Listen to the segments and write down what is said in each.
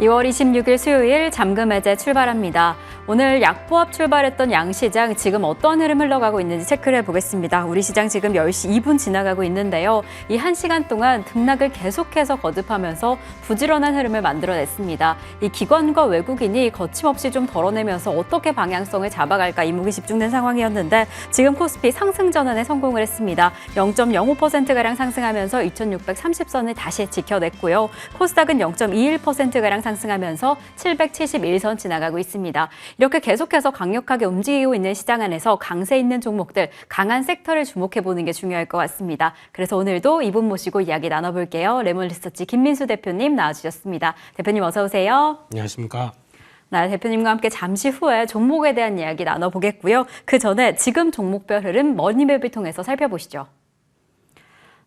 2월 26일 수요일 잠금 해제 출발합니다. 오늘 약보합 출발했던 양시장 지금 어떤 흐름 흘러가고 있는지 체크를 해보겠습니다. 우리 시장 지금 10시 2분 지나가고 있는데요. 이 1시간 동안 등락을 계속해서 거듭하면서 부지런한 흐름을 만들어냈습니다. 이 기관과 외국인이 거침없이 좀 덜어내면서 어떻게 방향성을 잡아갈까 이목이 집중된 상황이었는데 지금 코스피 상승 전환에 성공을 했습니다. 0.05%가량 상승하면서 2630선을 다시 지켜냈고요. 코스닥은 0.21%가량 상승하면서 771선 지나가고 있습니다. 이렇게 계속해서 강력하게 움직이고 있는 시장 안에서 강세 있는 종목들, 강한 섹터를 주목해보는 게 중요할 것 같습니다. 그래서 오늘도 이분 모시고 이야기 나눠볼게요. 레몬리서치 김민수 대표님 나와주셨습니다. 대표님 어서 오세요. 안녕하십니까. 네, 대표님과 함께 잠시 후에 종목에 대한 이야기 나눠보겠고요. 그 전에 지금 종목별 흐름 머니맵을 통해서 살펴보시죠.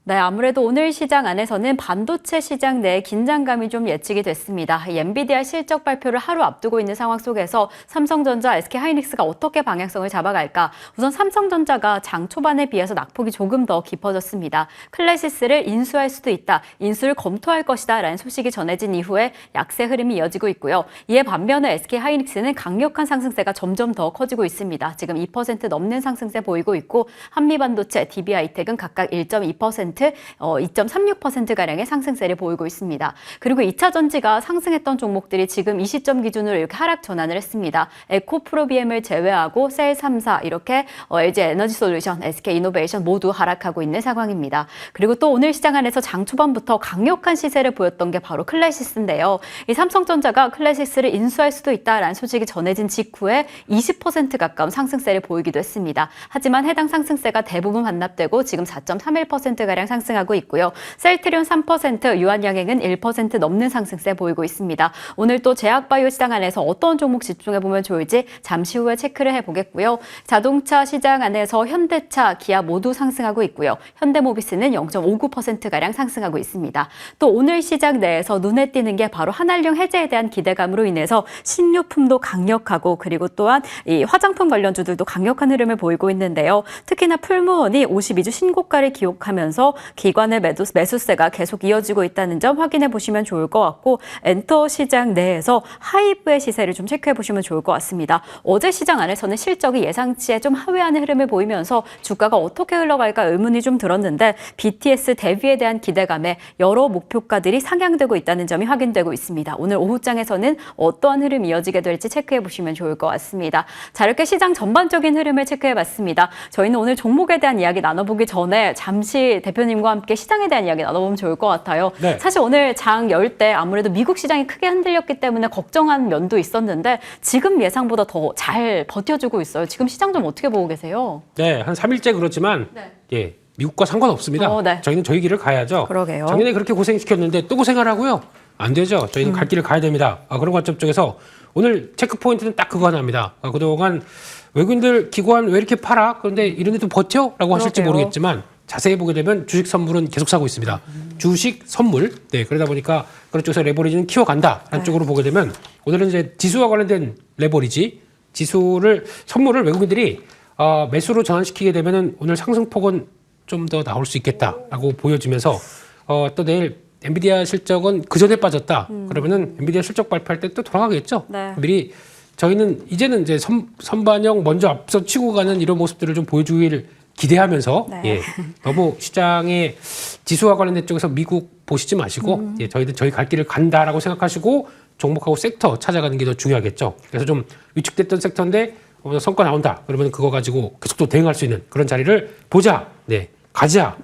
네, 아무래도 오늘 시장 안에서는 반도체 시장 내에 긴장감이 좀 예측이 됐습니다. 엔비디아 실적 발표를 하루 앞두고 있는 상황 속에서 삼성전자, SK하이닉스가 어떻게 방향성을 잡아갈까? 우선 삼성전자가 장 초반에 비해서 낙폭이 조금 더 깊어졌습니다. 클래시스를 인수할 수도 있다, 인수를 검토할 것이다 라는 소식이 전해진 이후에 약세 흐름이 이어지고 있고요. 이에 반면에 SK하이닉스는 강력한 상승세가 점점 더 커지고 있습니다. 지금 2% 넘는 상승세 보이고 있고 한미반도체, DB하이텍은 각각 1.2%, 2.36%가량의 상승세를 보이고 있습니다. 그리고 2차 전지가 상승했던 종목들이 지금 이 시점 기준으로 이렇게 하락 전환을 했습니다. 에코프로비엠을 제외하고 셀 3사 이렇게 LG에너지솔루션, SK이노베이션 모두 하락하고 있는 상황입니다. 그리고 또 오늘 시장 안에서 장 초반부터 강력한 시세를 보였던 게 바로 클래시스인데요. 이 삼성전자가 클래시스를 인수할 수도 있다라는 소식이 전해진 직후에 20% 가까운 상승세를 보이기도 했습니다. 하지만 해당 상승세가 대부분 반납되고 지금 4.31%가량 상승하고 있고요. 셀트리온 3%, 유한양행은 1% 넘는 상승세 보이고 있습니다. 오늘 또 제약바이오 시장 안에서 어떤 종목 집중해보면 좋을지 잠시 후에 체크를 해보겠고요. 자동차 시장 안에서 현대차, 기아 모두 상승하고 있고요. 현대모비스는 0.59%가량 상승하고 있습니다. 또 오늘 시장 내에서 눈에 띄는 게 바로 한한령 해제에 대한 기대감으로 인해서 신유품도 강력하고 그리고 또한 이 화장품 관련주들도 강력한 흐름을 보이고 있는데요. 특히나 풀무원이 52주 신고가를 기록하면서 기관의 매수세가 계속 이어지고 있다는 점 확인해 보시면 좋을 것 같고 엔터 시장 내에서 하이브의 시세를 좀 체크해 보시면 좋을 것 같습니다. 어제 시장 안에서는 실적이 예상치에 좀 하회하는 흐름을 보이면서 주가가 어떻게 흘러갈까 의문이 좀 들었는데 BTS 데뷔에 대한 기대감에 여러 목표가들이 상향되고 있다는 점이 확인되고 있습니다. 오늘 오후장에서는 어떠한 흐름이 이어지게 될지 체크해 보시면 좋을 것 같습니다. 자, 이렇게 시장 전반적인 흐름을 체크해 봤습니다. 저희는 오늘 종목에 대한 이야기 나눠보기 전에 잠시 대표님과 함께 시장에 대한 이야기 나눠보면 좋을 것 같아요. 네. 사실 오늘 장 열 때 아무래도 미국 시장이 크게 흔들렸기 때문에 걱정한 면도 있었는데 지금 예상보다 더 잘 버텨주고 있어요. 지금 시장 좀 어떻게 보고 계세요? 네, 한 3일째 그렇지만 예, 미국과 상관없습니다. 네. 저희는 저희 길을 가야죠. 그러게요. 작년에 그렇게 고생시켰는데 또 고생하라고요? 안 되죠. 저희는 갈 길을 가야 됩니다. 그런 관점 쪽에서 오늘 체크 포인트는 딱 그거 하나입니다. 그동안 외국인들 기관 왜 이렇게 팔아? 그런데 이런 데도 버텨? 라고 하실지 모르겠지만 자세히 보게 되면 주식 선물은 계속 사고 있습니다. 주식 선물. 네, 그러다 보니까 그런 쪽에서 레버리지는 키워간다. 라는 쪽으로 보게 되면 오늘은 이제 지수와 관련된 레버리지, 선물을 외국인들이 매수로 전환시키게 되면은 오늘 상승폭은 좀 더 나올 수 있겠다라고 보여지면서 또 내일 엔비디아 실적은 그 전에 빠졌다. 그러면은 엔비디아 실적 발표할 때 또 돌아가겠죠. 네. 미리 저희는 이제는 이제 선반영 먼저 앞서 치고 가는 이런 모습들을 좀 보여주길 기대하면서 예, 너무 시장의 지수와 관련된 쪽에서 미국 보시지 마시고 예, 저희는 저희 갈 길을 간다라고 생각하시고 종목하고 섹터 찾아가는 게 더 중요하겠죠. 그래서 좀 위축됐던 섹터인데 성과 나온다. 그러면 그거 가지고 계속 또 대응할 수 있는 그런 자리를 보자. 네. 가자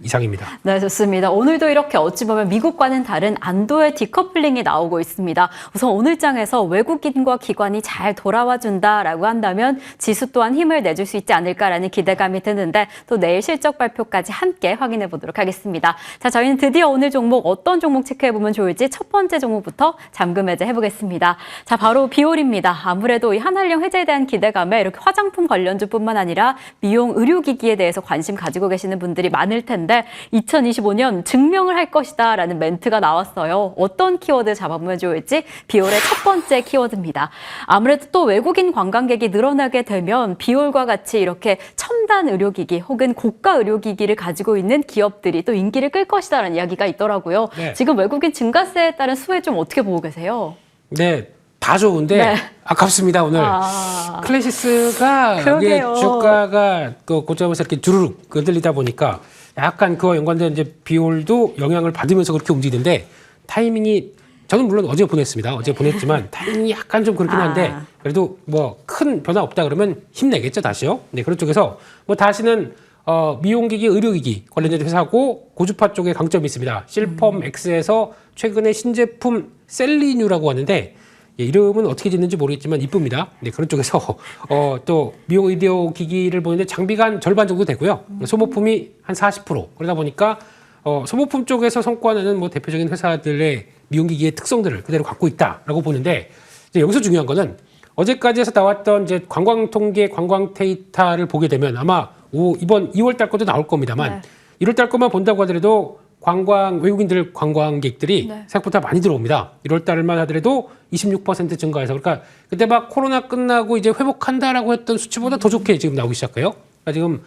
이상입니다. 네, 좋습니다. 오늘도 이렇게 어찌 보면 미국과는 다른 안도의 디커플링이 나오고 있습니다. 우선 오늘 장에서 외국인과 기관이 잘 돌아와준다라고 한다면 지수 또한 힘을 내줄 수 있지 않을까라는 기대감이 드는데 또 내일 실적 발표까지 함께 확인해 보도록 하겠습니다. 자, 저희는 드디어 오늘 종목 어떤 종목 체크해보면 좋을지 첫 번째 종목부터 잠금 해제 해보겠습니다. 자, 바로 비올입니다. 아무래도 이 한한령 해제에 대한 기대감에 이렇게 화장품 관련주뿐만 아니라 미용 의료기기에 대해서 관심 가지고 계신 기대하시는 분들이 많을 텐데 2025년 증명을 할 것이다라는 멘트가 나왔어요. 어떤 키워드 잡아보면 좋을지 비올의 첫 번째 키워드입니다. 아무래도 또 외국인 관광객이 늘어나게 되면 비올과 같이 이렇게 첨단 의료기기 혹은 고가 의료기기를 가지고 있는 기업들이 또 인기를 끌 것이다라는 이야기가 있더라고요. 네. 지금 외국인 증가세에 따른 수혜 좀 어떻게 보고 계세요? 네, 다 좋은데 네. 아깝습니다 오늘. 클래시스가 이게 그러게요. 주가가 그 고점에서 이렇게 주르륵 흔들리다 보니까 약간 그와 연관된 이제 비올도 영향을 받으면서 그렇게 움직이는데 타이밍이 저는 물론 어제 보냈습니다. 어제 보냈지만 타이밍이 약간 좀 그렇긴 한데 그래도 뭐 큰 변화 없다 그러면 힘내겠죠 다시요. 네, 그런 쪽에서 뭐 다시는 미용기기, 의료기기 관련된 회사고 고주파 쪽에 강점이 있습니다. 실펌X에서 최근에 신제품 셀리뉴라고 하는데 예, 이름은 어떻게 짓는지 모르겠지만 이쁩니다. 네, 그런 쪽에서 또 미용 의료 기기를 보는데 장비가 한 절반 정도 되고요. 소모품이 한 40%. 그러다 보니까 소모품 쪽에서 성과내는 뭐 대표적인 회사들의 미용 기기의 특성들을 그대로 갖고 있다라고 보는데 이제 여기서 중요한 거는 어제까지 해서 나왔던 이제 관광 통계, 관광 데이터를 보게 되면 아마 이번 2월 달 것도 나올 겁니다만 1월 달 것만 본다고 하더라도 외국인들 관광객들이 네. 생각보다 많이 들어옵니다. 1월 달만 하더라도 26% 증가해서 그러니까 그때 막 코로나 끝나고 이제 회복한다라고 했던 수치보다 더 좋게 지금 나오기 시작해요. 그러니까 지금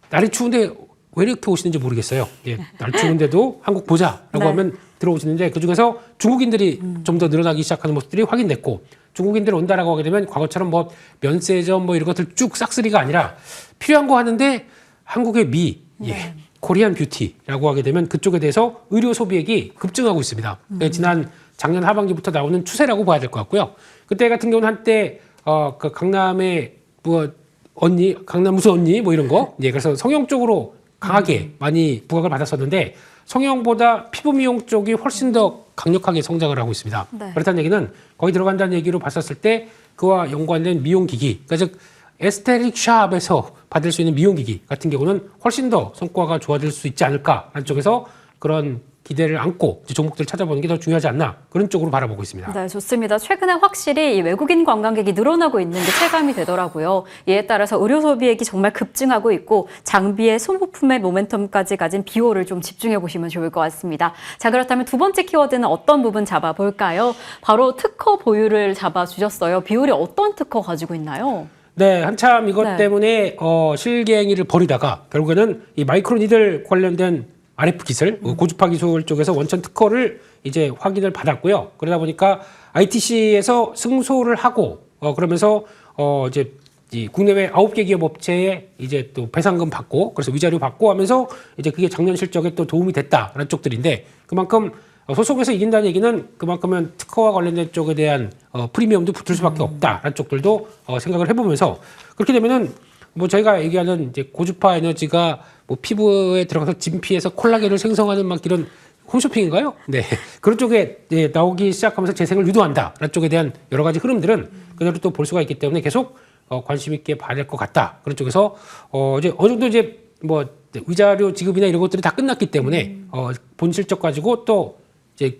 날이 추운데 왜 이렇게 오시는지 모르겠어요. 예, 날 추운데도 한국 보자라고 네. 하면 들어오시는데 그중에서 중국인들이 좀 더 늘어나기 시작하는 모습들이 확인됐고 중국인들 온다라고 하게 되면 과거처럼 뭐 면세점 뭐 이런 것들 쭉 싹쓸이가 아니라 필요한 거 하는데 한국의 예, 코리안 뷰티라고 하게 되면 그쪽에 대해서 의료 소비액이 급증하고 있습니다. 지난 작년 하반기부터 나오는 추세라고 봐야 될 것 같고요. 그때 같은 경우는 한때 그 강남의 뭐 언니, 강남 무슨 언니 뭐 이런 거, 예, 그래서 성형 쪽으로 강하게 많이 부각을 받았었는데 성형보다 피부 미용 쪽이 훨씬 더 강력하게 성장을 하고 있습니다. 네. 그렇다는 얘기는 거기 들어간다는 얘기로 봤었을 때 그와 연관된 미용기기, 그러니까 즉 에스테릭 샵에서 받을 수 있는 미용기기 같은 경우는 훨씬 더 성과가 좋아질 수 있지 않을까라는 쪽에서 그런 기대를 안고 이제 종목들을 찾아보는 게 더 중요하지 않나 그런 쪽으로 바라보고 있습니다. 네, 좋습니다. 최근에 확실히 이 외국인 관광객이 늘어나고 있는 게 체감이 되더라고요. 이에 따라서 의료 소비액이 정말 급증하고 있고 장비의 소모품의 모멘텀까지 가진 비올을 좀 집중해 보시면 좋을 것 같습니다. 자, 그렇다면 두 번째 키워드는 어떤 부분 잡아볼까요? 바로 특허 보유를 잡아주셨어요. 비올이 어떤 특허 가지고 있나요? 네, 한참 이것 네. 때문에 실갱이를 벌이다가 결국에는 이 마이크로니들 관련된 RF 기술, 고주파 기술 쪽에서 원천 특허를 이제 확인을 받았고요. 그러다 보니까 ITC에서 승소를 하고 그러면서 이제 이 국내외 9개 기업 업체에 이제 또 배상금 받고 그래서 위자료 받고 하면서 이제 그게 작년 실적에 또 도움이 됐다라는 쪽들인데 그만큼 소송에서 이긴다는 얘기는 그만큼은 특허와 관련된 쪽에 대한 프리미엄도 붙을 수밖에 없다라는 쪽들도 생각을 해보면서 그렇게 되면은 뭐 저희가 얘기하는 이제 고주파 에너지가 뭐 피부에 들어가서 진피에서 콜라겐을 생성하는 막 이런 홈쇼핑인가요? 네. 그런 쪽에 나오기 시작하면서 재생을 유도한다라는 쪽에 대한 여러 가지 흐름들은 그대로 또 볼 수가 있기 때문에 계속 관심 있게 봐야 될 것 같다. 그런 쪽에서 이제 어느 정도 이제 뭐 위자료 지급이나 이런 것들이 다 끝났기 때문에 본 실적 가지고 또 이제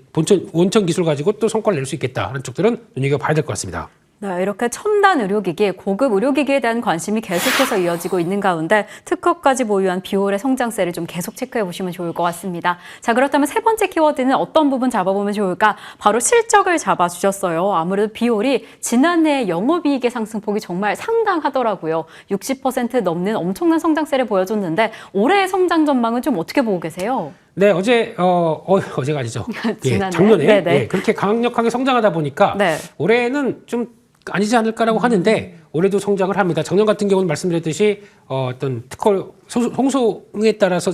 원천 기술 가지고 또 성과를 낼 수 있겠다. 하는 쪽들은 눈여겨봐야 될 것 같습니다. 네, 이렇게 첨단 의료기기, 고급 의료기기에 대한 관심이 계속해서 이어지고 있는 가운데 특허까지 보유한 비올의 성장세를 좀 계속 체크해 보시면 좋을 것 같습니다. 자, 그렇다면 세 번째 키워드는 어떤 부분 잡아보면 좋을까? 바로 실적을 잡아주셨어요. 아무래도 비올이 지난해 영업이익의 상승폭이 정말 상당하더라고요. 60% 넘는 엄청난 성장세를 보여줬는데 올해의 성장 전망은 좀 어떻게 보고 계세요? 네, 어제가 아니죠. 예, 지난해? 작년에 네네. 예, 그렇게 강력하게 성장하다 보니까 네. 올해는 좀 아니지 않을까라고 하는데 올해도 성장을 합니다. 작년 같은 경우는 말씀드렸듯이 어떤 특허 승소에 따라서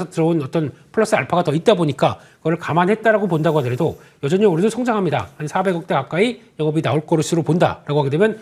들어온 어떤 플러스 알파가 더 있다 보니까 그걸 감안했다라고 본다고 하더라도 여전히 올해도 성장합니다. 한 400억대 가까이 영업이 나올 것으로 본다라고 하게 되면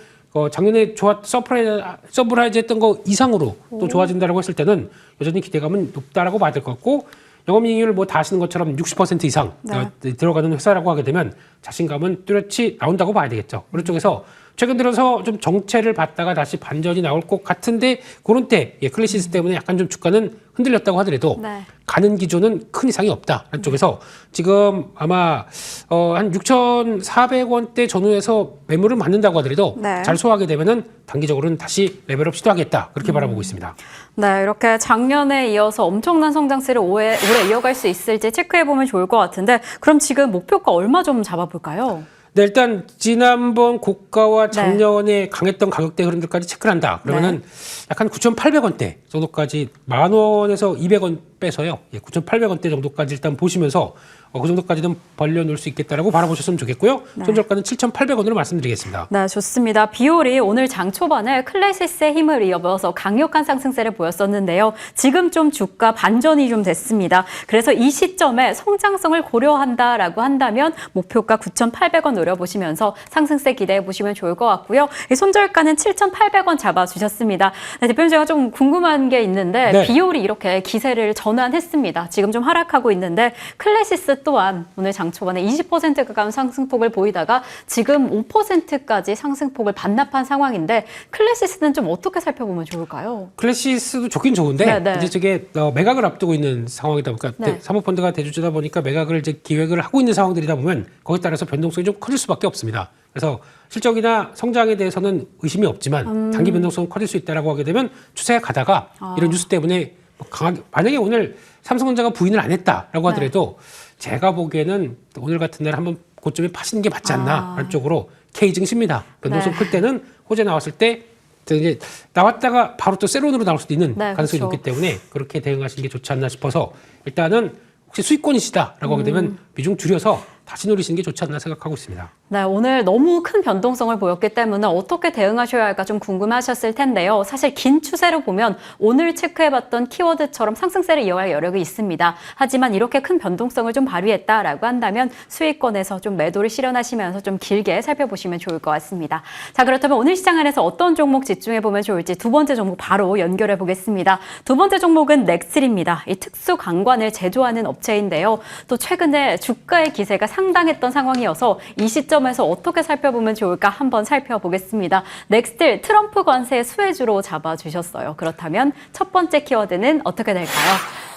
작년에 서프라이즈 했던 거 이상으로 또 좋아진다라고 했을 때는 여전히 기대감은 높다라고 봐야 될 것 같고 영업이익률을 뭐 다 하시는 것처럼 60% 이상 들어가는 회사라고 하게 되면 자신감은 뚜렷이 나온다고 봐야 되겠죠. 그런 쪽에서 최근 들어서 좀 정체를 받다가 다시 반전이 나올 것 같은데 그런 때 클래시스 때문에 약간 좀 주가는 흔들렸다고 하더라도 가는 기조는 큰 이상이 없다. 쪽에서 지금 아마 한 6,400원대 전후에서 매물을 맞는다고 하더라도 네. 잘 소화하게 되면은 단기적으로는 다시 레벨업 시도하겠다. 그렇게 바라보고 있습니다. 네, 이렇게 작년에 이어서 엄청난 성장세를 올해 이어갈 수 있을지 체크해보면 좋을 것 같은데 그럼 지금 목표가 얼마 좀 잡아볼까요? 네, 일단 지난번 고가와 작년에 강했던 가격대 흐름들까지 체크를 한다. 그러면은 약간 9,800원대 정도까지 10,000원에서 200원 빼서요. 9,800원대 정도까지 일단 보시면서 그 정도까지는 벌려놓을 수 있겠다라고 바라보셨으면 좋겠고요. 손절가는 7,800원으로 말씀드리겠습니다. 네, 좋습니다. 비올이 오늘 장 초반에 클래시스의 힘을 이어서 강력한 상승세를 보였었는데요. 지금 좀 주가 반전이 좀 됐습니다. 그래서 이 시점에 성장성을 고려한다라고 한다면 목표가 9,800원 노려보시면서 상승세 기대해 보시면 좋을 것 같고요. 이 손절가는 7,800원 잡아주셨습니다. 네, 대표님 제가 좀 궁금한 게 있는데 네. 비올이 이렇게 기세를 전환했습니다. 지금 좀 하락하고 있는데 클래시스 또한 오늘 장 초반에 20% 가까운 상승폭을 보이다가 지금 5%까지 상승폭을 반납한 상황인데 클래시스는 좀 어떻게 살펴보면 좋을까요? 클래시스도 좋긴 좋은데 이제 저게 매각을 앞두고 있는 상황이다 보니까 사모펀드가 대주주다 보니까 매각을 이제 기획을 하고 있는 상황들이다 보면 거기에 따라서 변동성이 좀 커질 수밖에 없습니다. 그래서 실적이나 성장에 대해서는 의심이 없지만 단기 변동성은 커질 수 있다라고 하게 되면 추세가 가다가 이런 뉴스 때문에 강하게 만약에 오늘 삼성전자가 부인을 안 했다라고 하더라도 제가 보기에는 오늘 같은 날 한번 고점에 파시는 게 맞지 않나 하는 쪽으로 K 증시입니다. 변동성 클 때는 호재 나왔을 때 이제 나왔다가 바로 또 세론으로 나올 수도 있는 가능성이 높기 때문에 그렇게 대응하시는 게 좋지 않나 싶어서 일단은 혹시 수익권이시다라고 하게 되면 비중 줄여서 다시 노리시는 게 좋지 않나 생각하고 있습니다. 네, 오늘 너무 큰 변동성을 보였기 때문에 어떻게 대응하셔야 할까 좀 궁금하셨을 텐데요. 사실 긴 추세로 보면 오늘 체크해봤던 키워드처럼 상승세를 이어갈 여력이 있습니다. 하지만 이렇게 큰 변동성을 좀 발휘했다라고 한다면 수익권에서 좀 매도를 실현하시면서 좀 길게 살펴보시면 좋을 것 같습니다. 자, 그렇다면 오늘 시장 안에서 어떤 종목 집중해보면 좋을지 두 번째 종목 바로 연결해 보겠습니다. 두 번째 종목은 넥슬입니다. 이 특수 강관을 제조하는 업체인데요. 또 최근에 주가의 기세가 상당했던 상황이어서 이 시점에서 어떻게 살펴보면 좋을까 한번 살펴보겠습니다. 넥슬 트럼프 관세 수혜주로 잡아주셨어요. 그렇다면 첫 번째 키워드는 어떻게 될까요?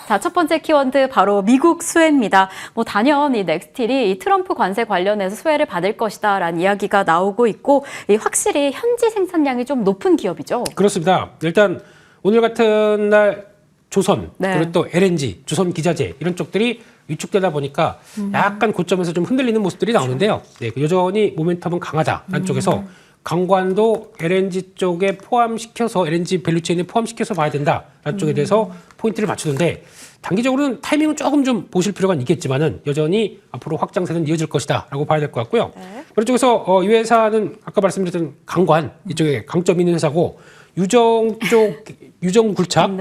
자, 첫 번째 키워드 바로 미국 수혜입니다. 단연 이 넥스틸이 이 트럼프 관세 관련해서 수혜를 받을 것이다라는 이야기가 나오고 있고 확실히 현지 생산량이 좀 높은 기업이죠. 그렇습니다. 일단 오늘 같은 날 조선, 그리고 또 LNG, 조선 기자재 이런 쪽들이 위축되다 보니까 약간 고점에서 좀 흔들리는 모습들이 나오는데요. 네, 여전히 모멘텀은 강하다라는 쪽에서 강관도 LNG 쪽에 포함시켜서 LNG 밸류체인에 포함시켜서 봐야 된다라는 쪽에 대해서 포인트를 맞추는데 단기적으로는 타이밍은 조금 좀 보실 필요가 있겠지만은 여전히 앞으로 확장세는 이어질 것이다라고 봐야 될 것 같고요. 그런 쪽에서 이 회사는 아까 말씀드렸던 강관 이쪽에 강점 있는 회사고 유정 쪽 유정 굴착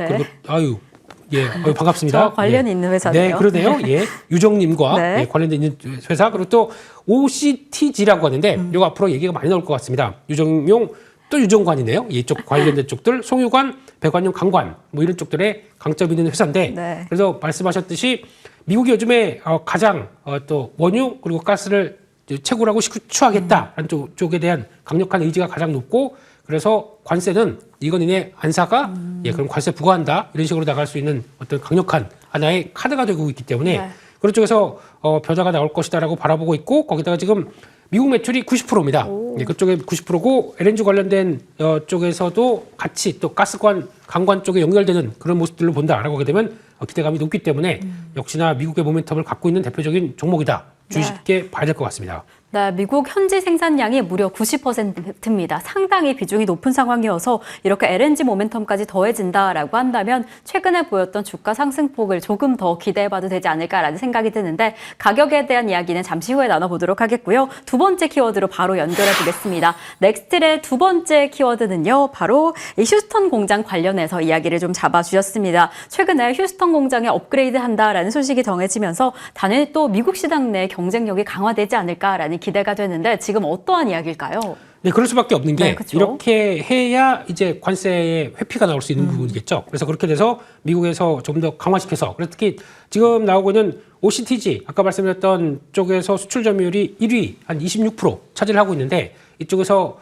그리고 반갑습니다. 관련이 있는 회사네요. 네, 그러네요. 예, 유정님과 관련된 있는 회사 그리고 또 OCTG라고 하는데 이거 앞으로 얘기가 많이 나올 것 같습니다. 유정용 또 유정관이네요. 이쪽 관련된 쪽들 송유관, 배관용, 강관 이런 쪽들의 강점 있는 회사인데 그래서 말씀하셨듯이 미국이 요즘에 가장 또 원유 그리고 가스를 채굴하고 수출하겠다라는 쪽에 대한 강력한 의지가 가장 높고 그래서 관세는 이건 이내 안 사가 그럼 관세 부과한다 이런 식으로 나갈 수 있는 어떤 강력한 하나의 카드가 되고 있기 때문에 그런 쪽에서 변화가 나올 것이다라고 바라보고 있고 거기다가 지금 미국 매출이 90%입니다. 그쪽에 90%고 LNG 관련된 쪽에서도 같이 또 가스관, 강관 쪽에 연결되는 그런 모습들로 본다라고 하게 되면 기대감이 높기 때문에 역시나 미국의 모멘텀을 갖고 있는 대표적인 종목이다. 주의 깊게 봐야 될 것 같습니다. 네, 미국 현지 생산량이 무려 90%입니다. 상당히 비중이 높은 상황이어서 이렇게 LNG 모멘텀까지 더해진다라고 한다면 최근에 보였던 주가 상승폭을 조금 더 기대해봐도 되지 않을까라는 생각이 드는데 가격에 대한 이야기는 잠시 후에 나눠보도록 하겠고요. 두 번째 키워드로 바로 연결해 보겠습니다. 넥스틸의 두 번째 키워드는요. 바로 이 휴스턴 공장 관련해서 이야기를 좀 잡아주셨습니다. 최근에 휴스턴 공장에 업그레이드 한다라는 소식이 정해지면서 당연히 또 미국 시장 내 경쟁력이 강화되지 않을까라는 기대가 되는데 지금 어떠한 이야기일까요? 네, 그럴 수밖에 없는 게 이렇게 해야 이제 관세의 회피가 나올 수 있는 부분이겠죠. 그래서 그렇게 돼서 미국에서 좀 더 강화시켜서 그래서 특히 지금 나오고 있는 OCTG 아까 말씀드렸던 쪽에서 수출 점유율이 1위 한 26% 차지를 하고 있는데 이쪽에서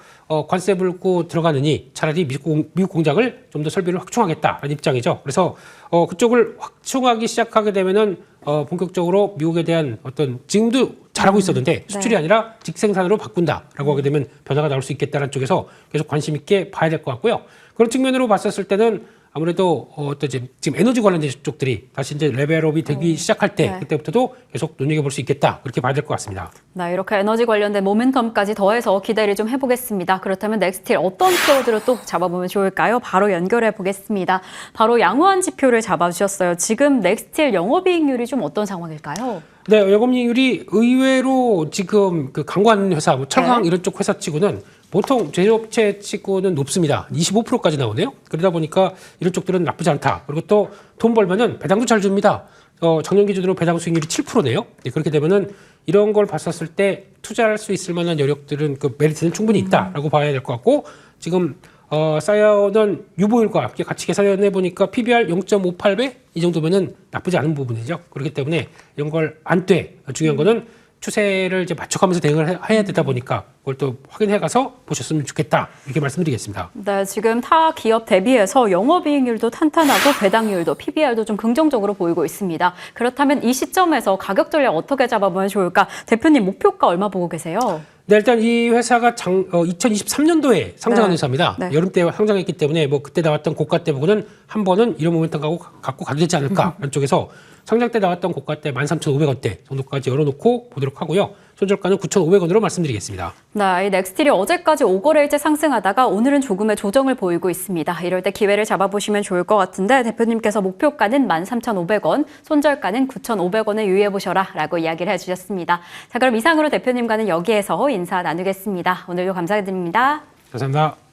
관세 물고 들어가느니 차라리 미국 공장을 좀 더 설비를 확충하겠다라는 입장이죠. 그래서 그쪽을 확충하기 시작하게 되면은 본격적으로 미국에 대한 어떤 지금도 잘하고 있었는데 수출이 아니라 직생산으로 바꾼다라고 하게 되면 변화가 나올 수 있겠다는 쪽에서 계속 관심 있게 봐야 될 것 같고요. 그런 측면으로 봤었을 때는 아무래도 어떤 지금 에너지 관련된 쪽들이 다시 이제 레벨업이 되기 시작할 때 그때부터도 계속 눈여겨볼 수 있겠다 그렇게 봐야 될 것 같습니다. 네, 이렇게 에너지 관련된 모멘텀까지 더해서 기대를 좀 해보겠습니다. 그렇다면 넥스틸 어떤 키워드로 또 잡아보면 좋을까요? 바로 연결해 보겠습니다. 바로 양호한 지표를 잡아주셨어요. 지금 넥스틸 영업이익률이 좀 어떤 상황일까요? 네, 영업이익률이 의외로 지금 그 강관 회사, 뭐 철강 이런 쪽 회사 치고는 보통 제조업체 치고는 높습니다. 25%까지 나오네요. 그러다 보니까 이런 쪽들은 나쁘지 않다. 그리고 또 돈 벌면은 배당도 잘 줍니다. 작년 기준으로 배당 수익률이 7%네요. 네, 그렇게 되면은 이런 걸 봤었을 때 투자할 수 있을 만한 여력들은 그 메리트는 충분히 있다라고 봐야 될 것 같고 지금 쌓여오는 유보율과 함께 같이 계산해 보니까 PBR 0.58배 이 정도면은 나쁘지 않은 부분이죠. 그렇기 때문에 이런 걸 안 돼. 중요한 거는 추세를 이제 맞춰가면서 대응을 해야 되다 보니까 그걸 또 확인해 가서 보셨으면 좋겠다. 이렇게 말씀드리겠습니다. 네, 지금 타 기업 대비해서 영업이익률도 탄탄하고 배당률도 PBR도 좀 긍정적으로 보이고 있습니다. 그렇다면 이 시점에서 가격 전략 어떻게 잡아보면 좋을까? 대표님 목표가 얼마 보고 계세요? 네, 일단 이 회사가 2023년도에 상장한 회사입니다. 네. 여름 때 상장했기 때문에 뭐 그때 나왔던 고가 때 보고는 한 번은 이런 모멘텀 갖고 가도 되지 않을까 하는 쪽에서 상장 때 나왔던 고가 때 13,500원대 정도까지 열어놓고 보도록 하고요. 손절가는 9,500원으로 말씀드리겠습니다. 네, 이 넥스틸이 어제까지 5거래일째 상승하다가 오늘은 조금의 조정을 보이고 있습니다. 이럴 때 기회를 잡아보시면 좋을 것 같은데 대표님께서 목표가는 13,500원, 손절가는 9,500원에 유의해보셔라 라고 이야기를 해주셨습니다. 자, 그럼 이상으로 대표님과는 여기에서 인사 나누겠습니다. 오늘도 감사드립니다. 감사합니다.